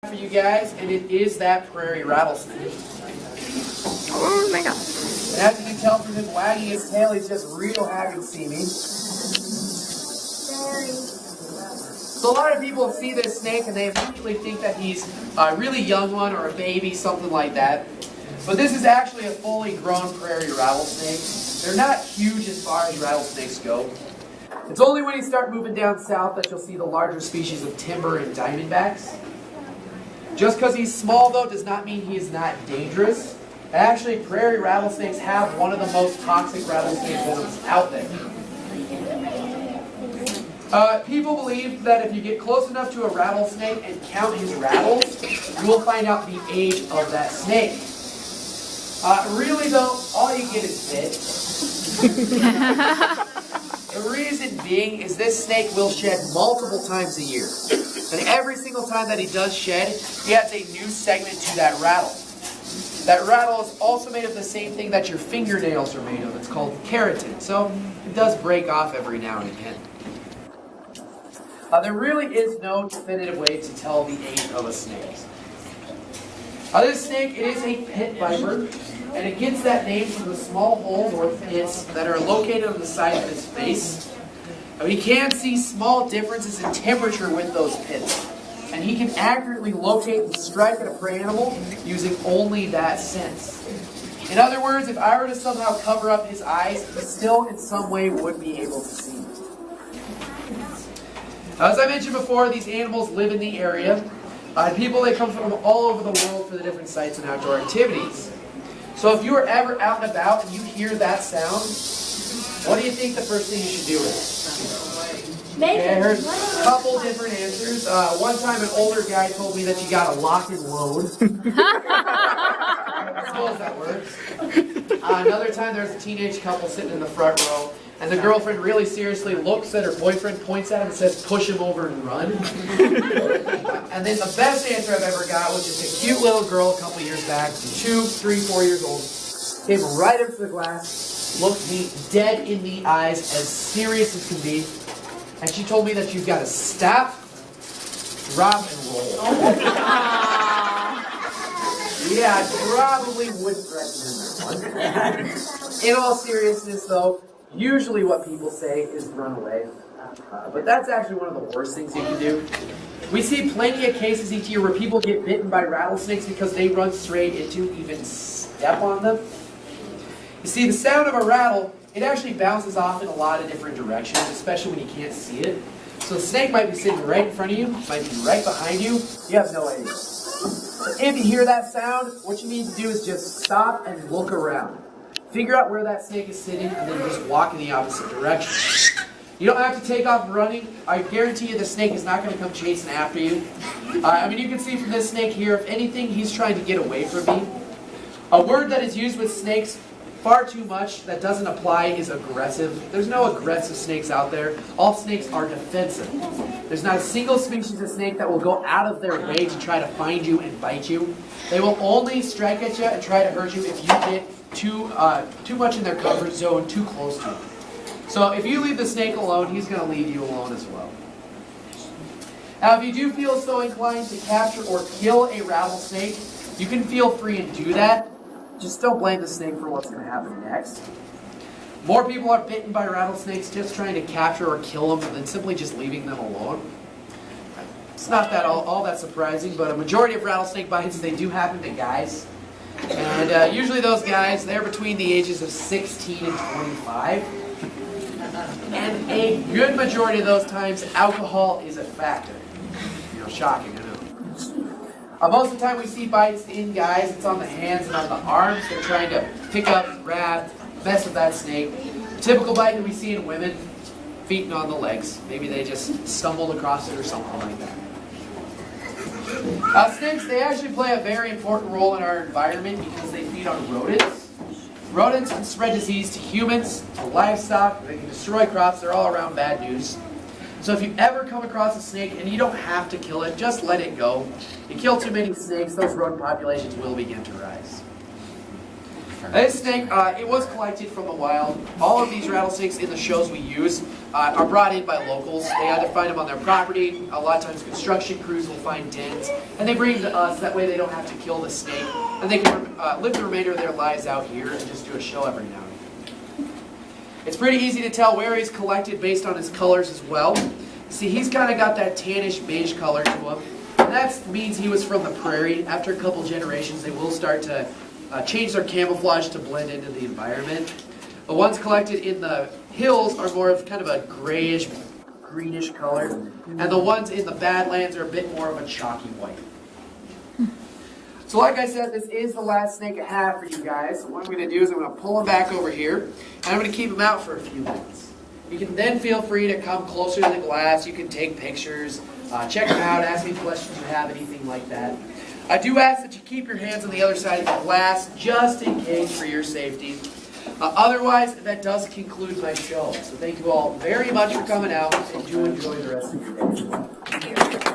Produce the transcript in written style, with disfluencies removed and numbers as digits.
For you guys, and it is that prairie rattlesnake. Oh my god. And as you can tell from him wagging his tail, he's just real happy to see me. So a lot of people see this snake and they immediately think that he's a really young one or a baby, something like that. But this is actually a fully grown prairie rattlesnake. They're not huge as far as rattlesnakes go. It's only when you start moving down south that you'll see the larger species of timber and diamondbacks. Just because he's small, though, does not mean he is not dangerous. Actually, prairie rattlesnakes have one of the most toxic rattlesnake venoms out there. People believe that if you get close enough to a rattlesnake and count his rattles, you will find out the age of that snake. Really, though, all you get is bit. The reason being is this snake will shed multiple times a year. And every single time that he does shed, he adds a new segment to that rattle. That rattle is also made of the same thing that your fingernails are made of. It's called keratin. So it does break off every now and again. There really is no definitive way to tell the age of a snake. This snake, it is a pit viper. And it gets that name from the small holes or pits that are located on the side of its face. You can see small differences in temperature with those pits. And he can accurately locate and strike at a prey animal using only that sense. In other words, if I were to somehow cover up his eyes, he still in some way would be able to see me. As I mentioned before, these animals live in the area. People, they come from all over the world for the different sites and outdoor activities. So if you are ever out and about and you hear that sound, what do you think the first thing you should do is? Okay, I heard a couple different answers. One time an older guy told me that you got to lock and load. I suppose that works. Another time there was a teenage couple sitting in the front row, and the girlfriend really seriously looks at her boyfriend, points at him, and says, "Push him over and run." And then the best answer I've ever got was just a cute little girl a couple years back, 2, 3, 4 years old, came right up to the glass, looked me dead in the eyes, as serious as can be, and she told me that you've got to stop, drop, and roll. Yeah, I probably wouldn't recommend that one. In all seriousness, though, usually what people say is run away. But that's actually one of the worst things you can do. We see plenty of cases each year where people get bitten by rattlesnakes because they run straight into, even step on them. You see, the sound of a rattle, it actually bounces off in a lot of different directions, especially when you can't see it. So the snake might be sitting right in front of you, might be right behind you, you have no idea. But if you hear that sound, what you need to do is just stop and look around. Figure out where that snake is sitting and then just walk in the opposite direction. You don't have to take off running. I guarantee you the snake is not going to come chasing after you. I mean, you can see from this snake here, if anything, he's trying to get away from me. A word that is used with snakes far too much that doesn't apply is aggressive. There's no aggressive snakes out there. All snakes are defensive. There's not a single species of snake that will go out of their way to try to find you and bite you. They will only strike at you and try to hurt you if you get too much in their comfort zone, too close to them. So if you leave the snake alone, he's going to leave you alone as well. Now, if you do feel so inclined to capture or kill a rattlesnake, you can feel free and do that. Just don't blame the snake for what's going to happen next. More people are bitten by rattlesnakes just trying to capture or kill them than simply just leaving them alone. It's not that all that surprising, but a majority of rattlesnake bites, they do happen to guys. And usually those guys, they're between the ages of 16 and 25. And a good majority of those times, alcohol is a factor. You know, shocking, I know. Most of the time we see bites in guys, it's on the hands and on the arms. They're trying to pick up, grab, mess with that snake. Typical bite that we see in women, feet and on the legs. Maybe they just stumbled across it or something like that. Snakes, they actually play a very important role in our environment because they feed on rodents. Rodents can spread disease to humans, to livestock, they can destroy crops, they're all around bad news. So if you ever come across a snake, and you don't have to kill it, just let it go. You kill too many snakes, those rodent populations will begin to rise. This snake, it was collected from the wild. All of these rattlesnakes in the shows we use are brought in by locals. They either find them on their property, a lot of times construction crews will find dens, and they bring them to us. That way they don't have to kill the snake, and they can live the remainder of their lives out here and just do a show every now and then. It's pretty easy to tell where he's collected based on his colors as well. See, he's kind of got that tannish beige color to him. And that means he was from the prairie. After a couple generations, they will start to change their camouflage to blend into the environment. The ones collected in the hills are more of kind of a grayish, greenish color. And the ones in the Badlands are a bit more of a chalky white. So like I said, this is the last snake I have for you guys. So what I'm going to do is I'm going to pull him back over here, and I'm going to keep him out for a few minutes. You can then feel free to come closer to the glass. You can take pictures, check him out, ask any questions you have, anything like that. I do ask that you keep your hands on the other side of the glass, just in case, for your safety. Otherwise, that does conclude my show. So thank you all very much for coming out, and do enjoy the rest of your day.